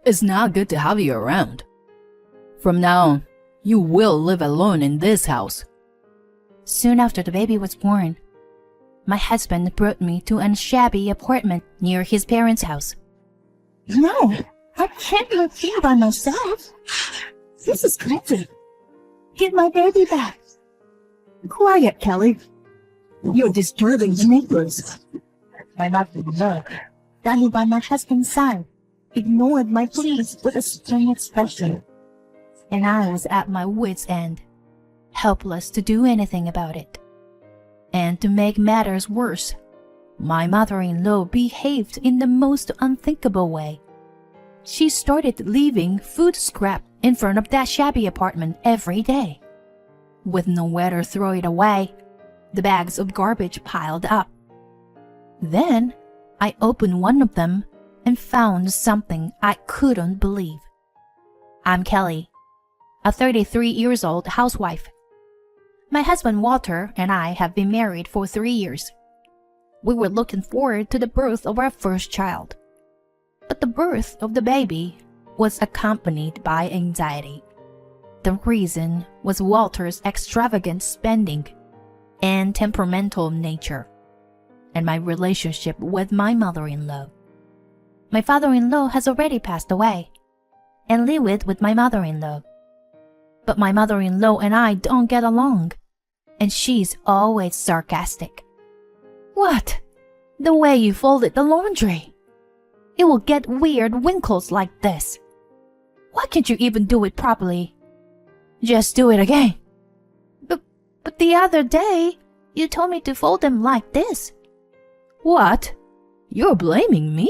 It's not good to have you around. From now on, you will live alone in this house." Soon after the baby was born, my husband brought me to a shabby apartment near his parents' house. No, I can't live here by myself. This is crazy. Get my baby back. Quiet, Kelly. You're disturbing the neighbors. My mother-in-law, standing by my husband's side, ignored my pleas with a stern expression. And I was at my wits' end, helpless to do anything about it. And to make matters worse, my mother-in-law behaved in the most unthinkable way. She started leaving food scrap in front of that shabby apartment every day. With nowhere to throw it away, the bags of garbage piled up. Then, I opened one of them and found something I couldn't believe. I'm Kelly, a 33-year-old housewife. My husband Walter and I have been married for 3 years. We were looking forward to the birth of our first child. But the birth of the baby was accompanied by anxiety. The reason was Walter's extravagant spending and temperamental nature, and my relationship with my mother-in-law. My father-in-law has already passed away, and lived with my mother-in-law. But my mother-in-law and I don't get along, and she's always sarcastic. "What? The way you folded the laundry? It will get weird wrinkles like this. Why can't you even do it properly? Just do it again." But the other day, you told me to fold them like this." "What? You're blaming me?"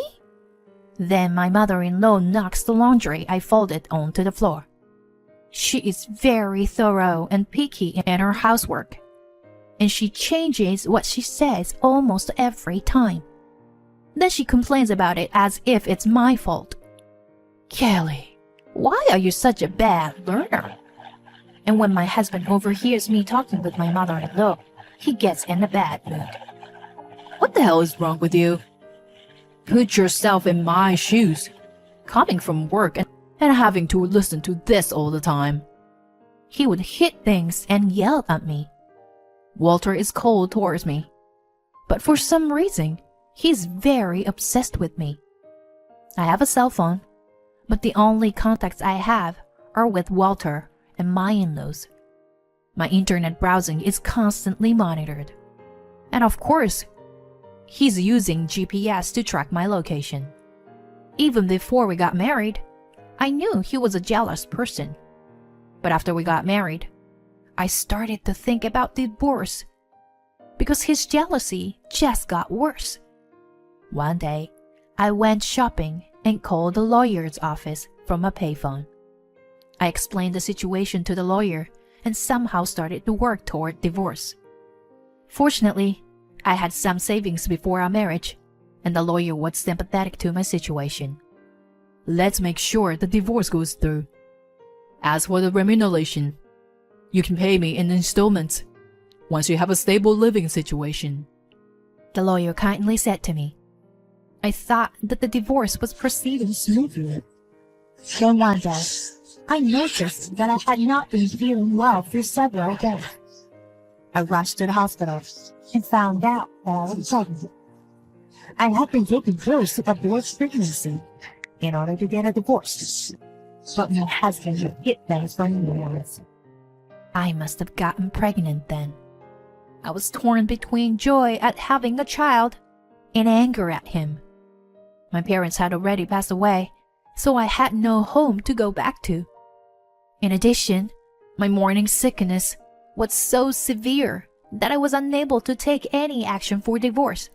Then my mother-in-law knocks the laundry I folded onto the floor. She is very thorough and picky in her housework, and she changes what she says almost every time. Then she complains about it as if it's my fault. "Kelly, why are you such a bad learner?" And when my husband overhears me talking with my mother-in-law, he gets in a bad mood. "What the hell is wrong with you? Put yourself in my shoes, coming from work and having to listen to this all the time." He would hit things and yell at me. Walter is cold towards me, but for some reason, he's very obsessed with me. I have a cell phone, but the only contacts I have are with Walter and my in-laws. My internet browsing is constantly monitored. And of course, he's using GPS to track my location. Even before we got married, I knew he was a jealous person. But after we got married, I started to think about divorce because his jealousy just got worse. One day, I went shopping and called the lawyer's office from a payphone. I explained the situation to the lawyer and somehow started to work toward divorce. Fortunately, I had some savings before our marriage, and the lawyer was sympathetic to my situation. "Let's make sure the divorce goes through. As for the remuneration, you can pay me in installments once you have a stable living situation," the lawyer kindly said to me. I thought that the divorce was proceeding smoothly. Then one day, I noticed that I had not been feeling well for several days. I rushed to the hospital and found out that I was pregnant. I had been taking pills to avoid pregnancy in order to get a divorce, but my husband would hid things from me. I must have gotten pregnant then. I was torn between joy at having a child and anger at him. My parents had already passed away, so I had no home to go back to. In addition, my morning sickness was so severe that I was unable to take any action for divorce.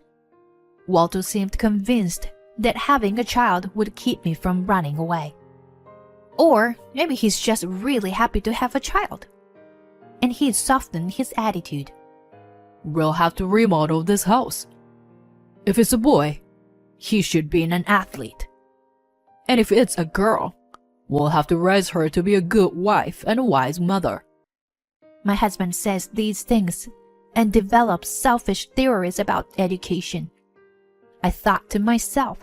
Walter seemed convinced that having a child would keep me from running away. Or maybe he's just really happy to have a child. And he softened his attitude. "We'll have to remodel this house. If it's a boy, he should be an athlete. And if it's a girl, we'll have to raise her to be a good wife and a wise mother." My husband says these things and develops selfish theories about education. I thought to myself,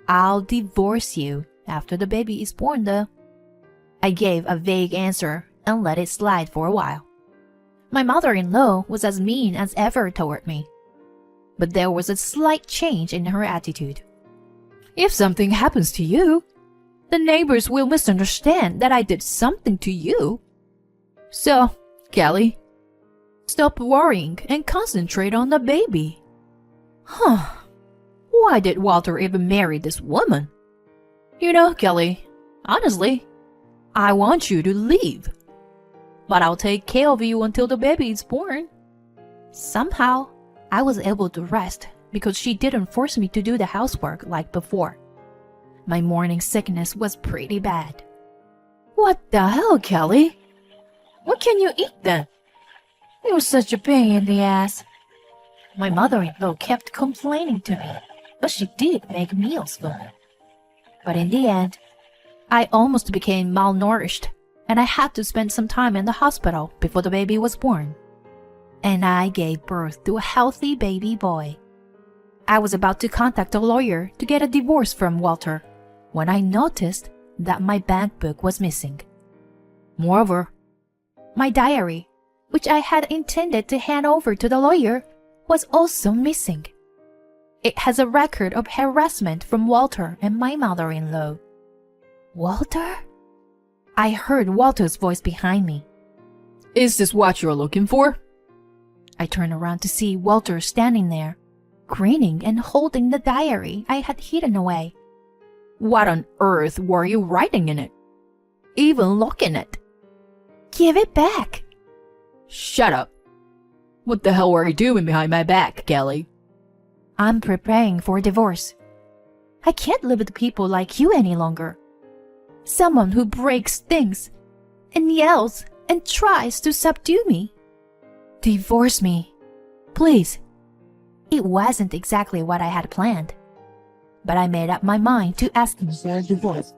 I'll divorce you after the baby is born, though. I gave a vague answer and let it slide for a while. My mother-in-law was as mean as ever toward me, but there was a slight change in her attitude. If something happens to you, the neighbors will misunderstand that I did something to you. So, Kelly, stop worrying and concentrate on the baby. Huh. Why did Walter even marry this woman? You know, Kelly, honestly, I want you to leave. But I'll take care of you until the baby is born. Somehow, I was able to rest because she didn't force me to do the housework like before. My morning sickness was pretty bad. What the hell, Kelly? What can you eat then? You're such a pain in the ass. My mother-in-law kept complaining to me, but she did make meals for me. But in the end, I almost became malnourished, and I had to spend some time in the hospital before the baby was born. And I gave birth to a healthy baby boy. I was about to contact a lawyer to get a divorce from Walter when I noticed that my bank book was missing. Moreover, my diary, which I had intended to hand over to the lawyer, was also missing. It has a record of harassment from Walter and my mother-in-law. Walter? I heard Walter's voice behind me. Is this what you're looking for? I turned around to see Walter standing there, grinning and holding the diary I had hidden away. What on earth were you writing in it? Even looking at it? Give it back. Shut up. What the hell were you doing behind my back, Kelly? I'm preparing for a divorce. I can't live with people like you any longer. Someone who breaks things and yells and tries to subdue me. Divorce me, please. It wasn't exactly what I had planned, but I made up my mind to ask him for a divorce.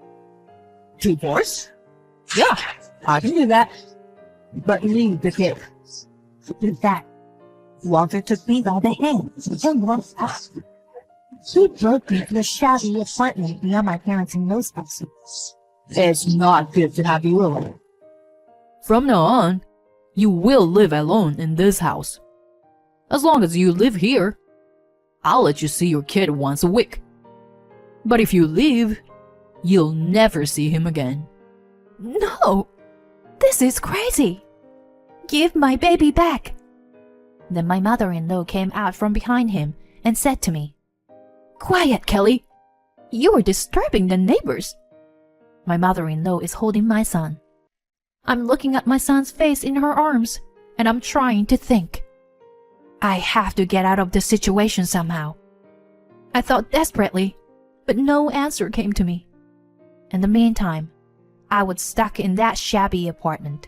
Divorce? Yeah, I can do that. But leave the kid. In fact, Walter took me by the hand and walked out. He drove me to a shabby apartment near my parents-in-law's house. It's not good to have you alone. From now on, you will live alone in this house. As long as you live here, I'll let you see your kid once a week. But if you leave, you'll never see him again. No! This is crazy! Give my baby back! Then my mother-in-law came out from behind him and said to me, Quiet, Kelly! You are disturbing the neighbors. My mother-in-law is holding my son. I'm looking at my son's face in her arms, and I'm trying to think. I have to get out of this situation somehow. I thought desperately, but no answer came to me. In the meantime, I was stuck in that shabby apartment.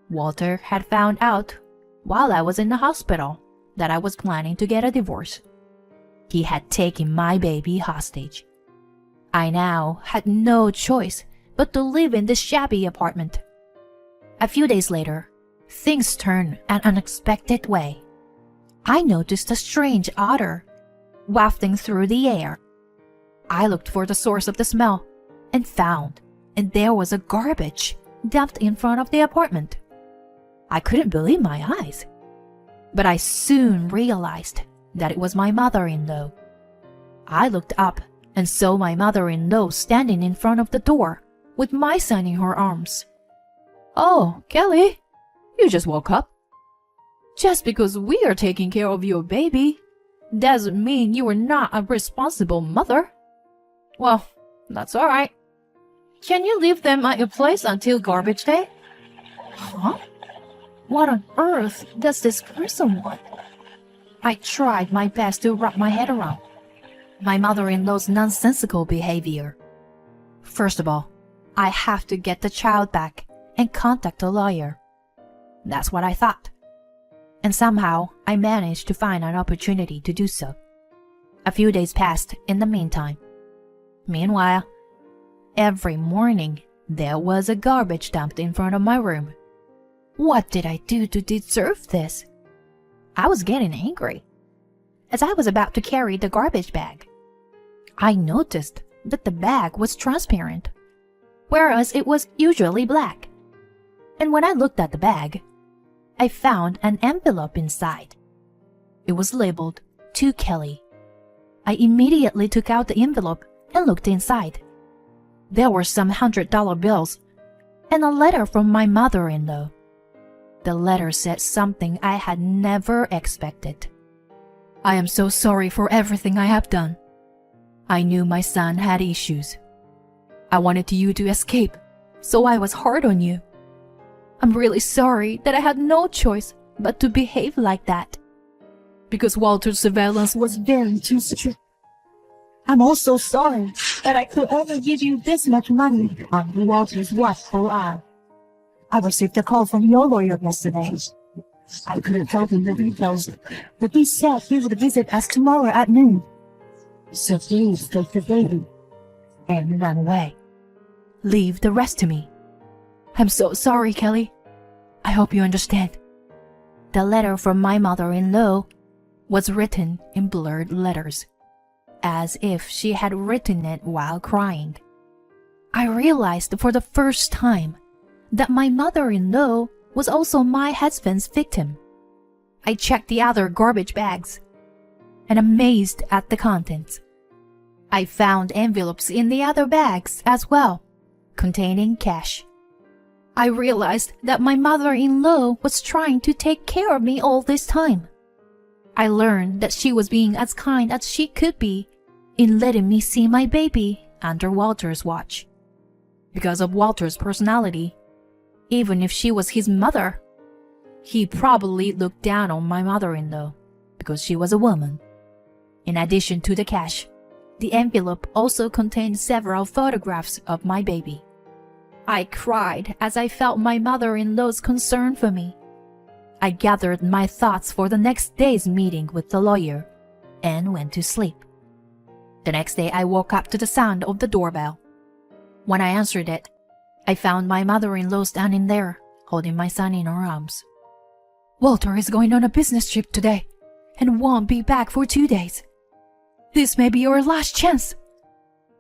Walter had found out, while I was in the hospital, that I was planning to get a divorce. He had taken my baby hostage. I now had no choice but to live in this shabby apartment. A few days later, things turned an unexpected way. I noticed a strange odor wafting through the air. I looked for the source of the smell and there was a garbage dumped in front of the apartment. I couldn't believe my eyes, but I soon realized that it was my mother-in-law. I looked up and saw my mother-in-law standing in front of the door with my son in her arms. Oh, Kelly, you just woke up. Just because we are taking care of your baby doesn't mean you are not a responsible mother. Well, that's all right. Can you leave them at your place until garbage day? Huh? What on earth does this person want? I tried my best to wrap my head around my mother-in-law's nonsensical behavior. First of all, I have to get the child back and contact a lawyer. That's what I thought. And somehow I managed to find an opportunity to do so. A few days passed in the meantime. Meanwhile, every morning there was a garbage dumped in front of my room. What did I do to deserve this? I was getting angry. As I was about to carry the garbage bag, I noticed that the bag was transparent, whereas it was usually black. And when I looked at the bag, I found an envelope inside. It was labeled "To Kelly." I immediately took out the envelope and looked inside. There were some $100 bills and a letter from my mother-in-law. The letter said something I had never expected. I am so sorry for everything I have done. I knew my son had issues. I wanted you to escape, so I was hard on you. I'm really sorry that I had no choice but to behave like that. Because Walter's surveillance was Very too strict. I'm also sorry that I could only give you this much money on Walter's watchful eye. I received a call from your lawyer yesterday. I couldn't tell him the details, but he said he would visit us tomorrow at noon. So please take the baby and run away. Leave the rest to me. I'm so sorry, Kelly. I hope you understand. The letter from my mother-in-law was written in blurred letters, as if she had written it while crying. I realized for the first time that my mother-in-law was also my husband's victim. I checked the other garbage bags and amazed at the contents. I found envelopes in the other bags as well, containing cash. I realized that my mother-in-law was trying to take care of me all this time. I learned that she was being as kind as she could be in letting me see my baby under Walter's watch. Because of Walter's personality, even if she was his mother, he probably looked down on my mother-in-law because she was a woman. In addition to the cash, the envelope also contained several photographs of my baby. I cried as I felt my mother-in-law's concern for me. I gathered my thoughts for the next day's meeting with the lawyer and went to sleep. The next day I woke up to the sound of the doorbell. When I answered it, I found my mother-in-law standing there, holding my son in her arms. Walter is going on a business trip today and won't be back for 2 days. This may be your last chance.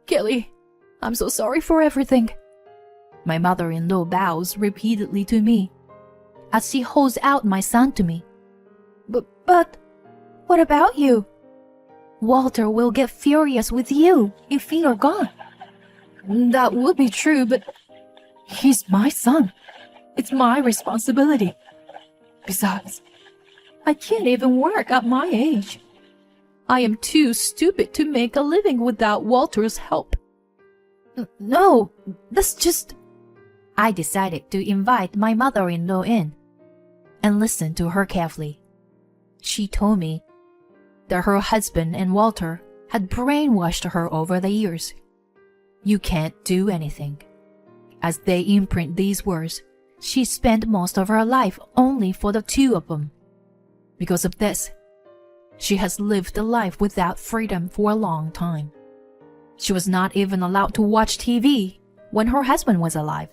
Kelly, I'm so sorry for everything. My mother-in-law bows repeatedly to me as she holds out my son to me. But, what about you? Walter will get furious with you if you're gone. That would be true, but he's my son. It's my responsibility. Besides, I can't even work at my age. I am too stupid to make a living without Walter's help. No, that's just... I decided to invite my mother-in-law in and listen to her carefully. She told me that her husband and Walter had brainwashed her over the years. You can't do anything. As they imprint these words, she spent most of her life only for the two of them. Because of this, she has lived a life without freedom for a long time. She was not even allowed to watch TV when her husband was alive.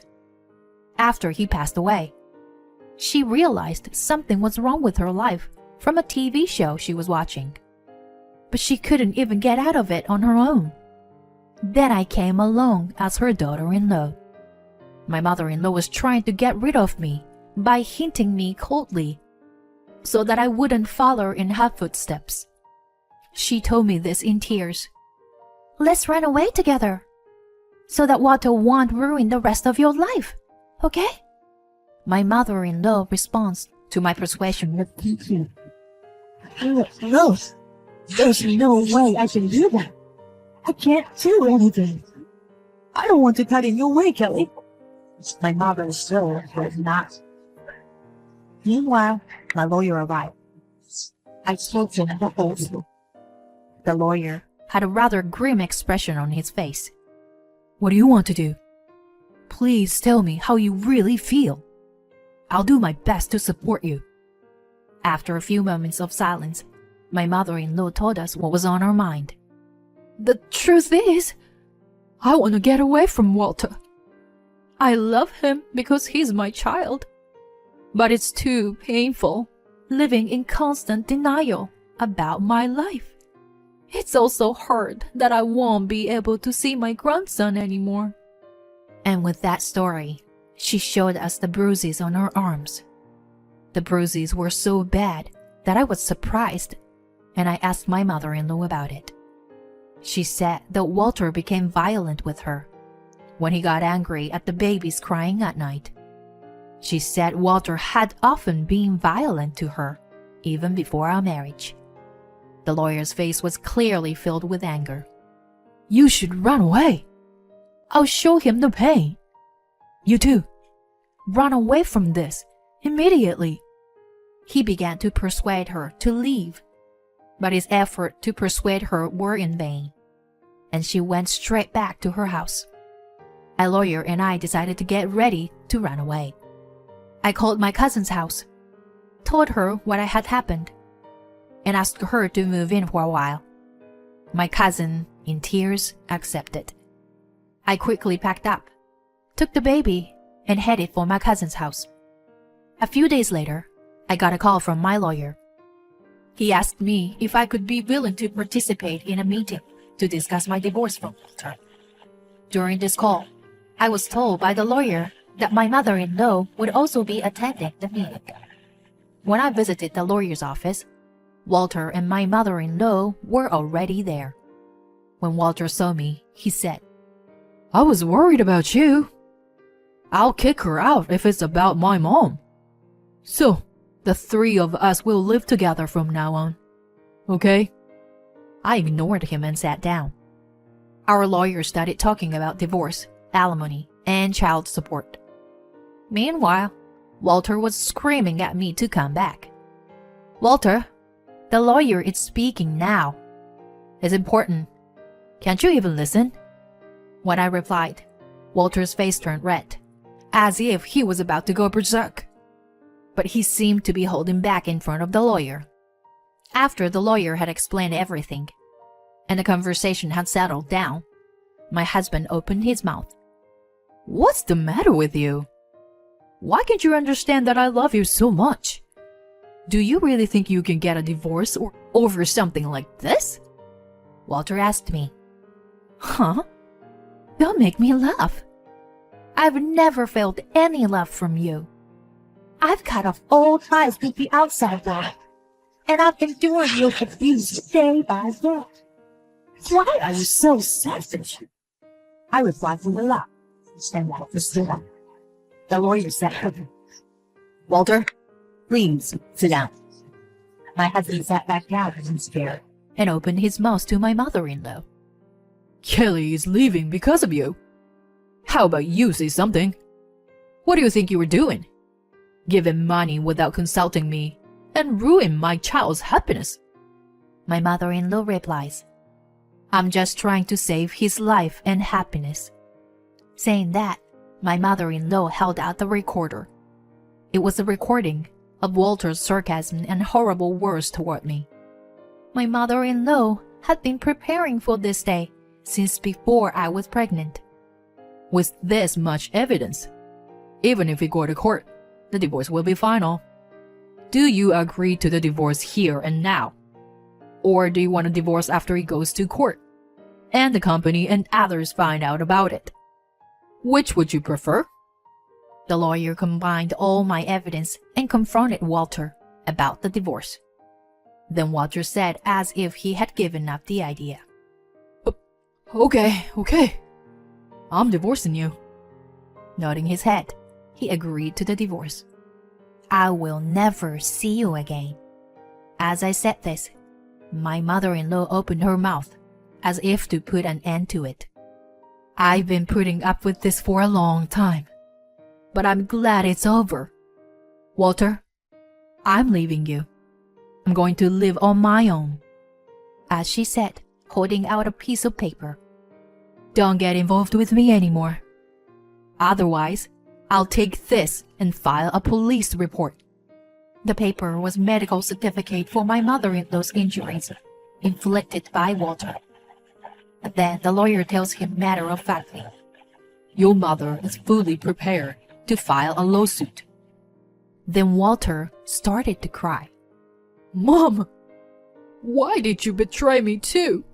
After he passed away, she realized something was wrong with her life from a TV show she was watching. But she couldn't even get out of it on her own. Then I came along as her daughter-in-law. My mother-in-law was trying to get rid of me by hinting me coldly so that I wouldn't follow in her footsteps. She told me this in tears. Let's run away together so that Walter won't ruin the rest of your life, okay? My mother-in-law responds to my persuasion. Thank you. No, there's no way I can do that. I can't do anything. I don't want to cut in your way, Kelly. My mother still was not. Meanwhile, my lawyer arrived. I spoke to him the whole story. The lawyer had a rather grim expression on his face. What do you want to do? Please tell me how you really feel. I'll do my best to support you. After a few moments of silence, my mother-in-law told us what was on her mind. The truth is, I want to get away from Walter. I love him because he's my child. But it's too painful living in constant denial about my life. It's also hard that I won't be able to see my grandson anymore. And with that story, she showed us the bruises on her arms. The bruises were so bad that I was surprised, and I asked my mother-in-law about it. She said that Walter became violent with her when he got angry at the babies crying at night. She said Walter had often been violent to her, even before our marriage. The lawyer's face was clearly filled with anger. You should run away. I'll show him the pain. You too. Run away from this immediately. He began to persuade her to leave, but his efforts to persuade her were in vain, and she went straight back to her house. A lawyer and I decided to get ready to run away. I called my cousin's house, told her what had happened, and asked her to move in for a while. My cousin, in tears, accepted. I quickly packed up, took the baby, and headed for my cousin's house. A few days later, I got a call from my lawyer. He asked me if I could be willing to participate in a meeting to discuss my divorce from Walter. During this call, I was told by the lawyer that my mother-in-law would also be attending the meeting. When I visited the lawyer's office, Walter and my mother-in-law were already there. When Walter saw me, he said, I was worried about you. I'll kick her out if it's about my mom. So, the three of us will live together from now on. Okay? I ignored him and sat down. Our lawyer started talking about divorce, alimony, and child support. Meanwhile, Walter was screaming at me to come back. Walter, the lawyer is speaking now. It's important. Can't you even listen? When I replied, Walter's face turned red, as if he was about to go berserk. But he seemed to be holding back in front of the lawyer. After the lawyer had explained everything, and the conversation had settled down, my husband opened his mouth. What's the matter with you? Why can't you understand that I love you so much? Do you really think you can get a divorce or over something like this? Walter asked me. Huh? Don't make me laugh. I've never felt any love from you. I've cut off all ties with the outside world, and I've endured your abuse day by day. Why are you so selfish? I replied with a laugh, and Walter stood up. The lawyer said, Walter, please sit down. My husband sat back down in his chair and opened his mouth to my mother-in-law. Kelly is leaving because of you. How about you say something? What do you think you were doing? Give him money without consulting me and ruin my child's happiness. My mother-in-law replies, I'm just trying to save his life and happiness. Saying that, my mother-in-law held out the recorder. It was a recording of Walter's sarcasm and horrible words toward me. My mother-in-law had been preparing for this day since before I was pregnant. With this much evidence, even if we go to court, the divorce will be final. Do you agree to the divorce here and now? Or do you want a divorce after it goes to court, and the company and others find out about it? Which would you prefer? The lawyer combined all my evidence and confronted Walter about the divorce. Then Walter said as if he had given up the idea. Okay. I'm divorcing you. Nodding his head, he agreed to the divorce. I will never see you again. As I said this, my mother-in-law opened her mouth as if to put an end to it. I've been putting up with this for a long time, but I'm glad it's over. Walter, I'm leaving you. I'm going to live on my own. As she said, holding out a piece of paper. Don't get involved with me anymore. Otherwise, I'll take this and file a police report. The paper was medical certificate for my mother-in-law's injuries, inflicted by Walter. Then the lawyer tells him matter-of-factly, Your mother is fully prepared to file a lawsuit. Then Walter started to cry. Mom, Why did you betray me too?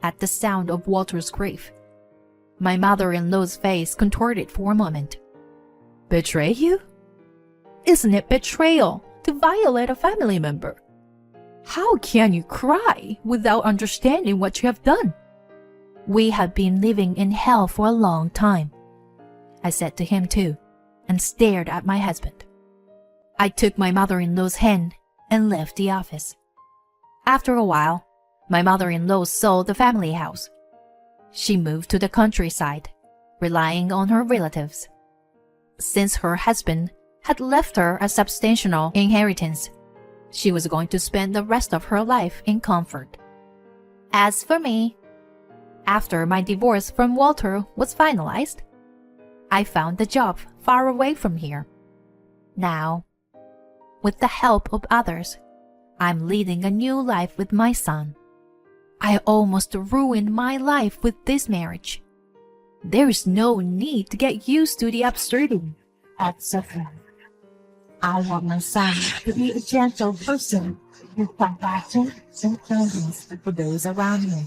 At the sound of Walter's grief, my mother-in-law's face contorted for a moment. Betray you? Isn't it betrayal to violate a family member? How can you cry without understanding what you have done? We have been living in hell for a long time, I said to him too, and stared at my husband. I took my mother-in-law's hand and left the office. After a while, my mother-in-law sold the family house. She moved to the countryside, relying on her relatives. Since her husband had left her a substantial inheritance, she was going to spend the rest of her life in comfort. As for me, after my divorce from Walter was finalized, I found a job far away from here. Now, with the help of others, I'm leading a new life with my son. I almost ruined my life with this marriage. There is no need to get used to the absurdity. That's okay. I want my son to be a gentle person with compassion and kindness for those around him.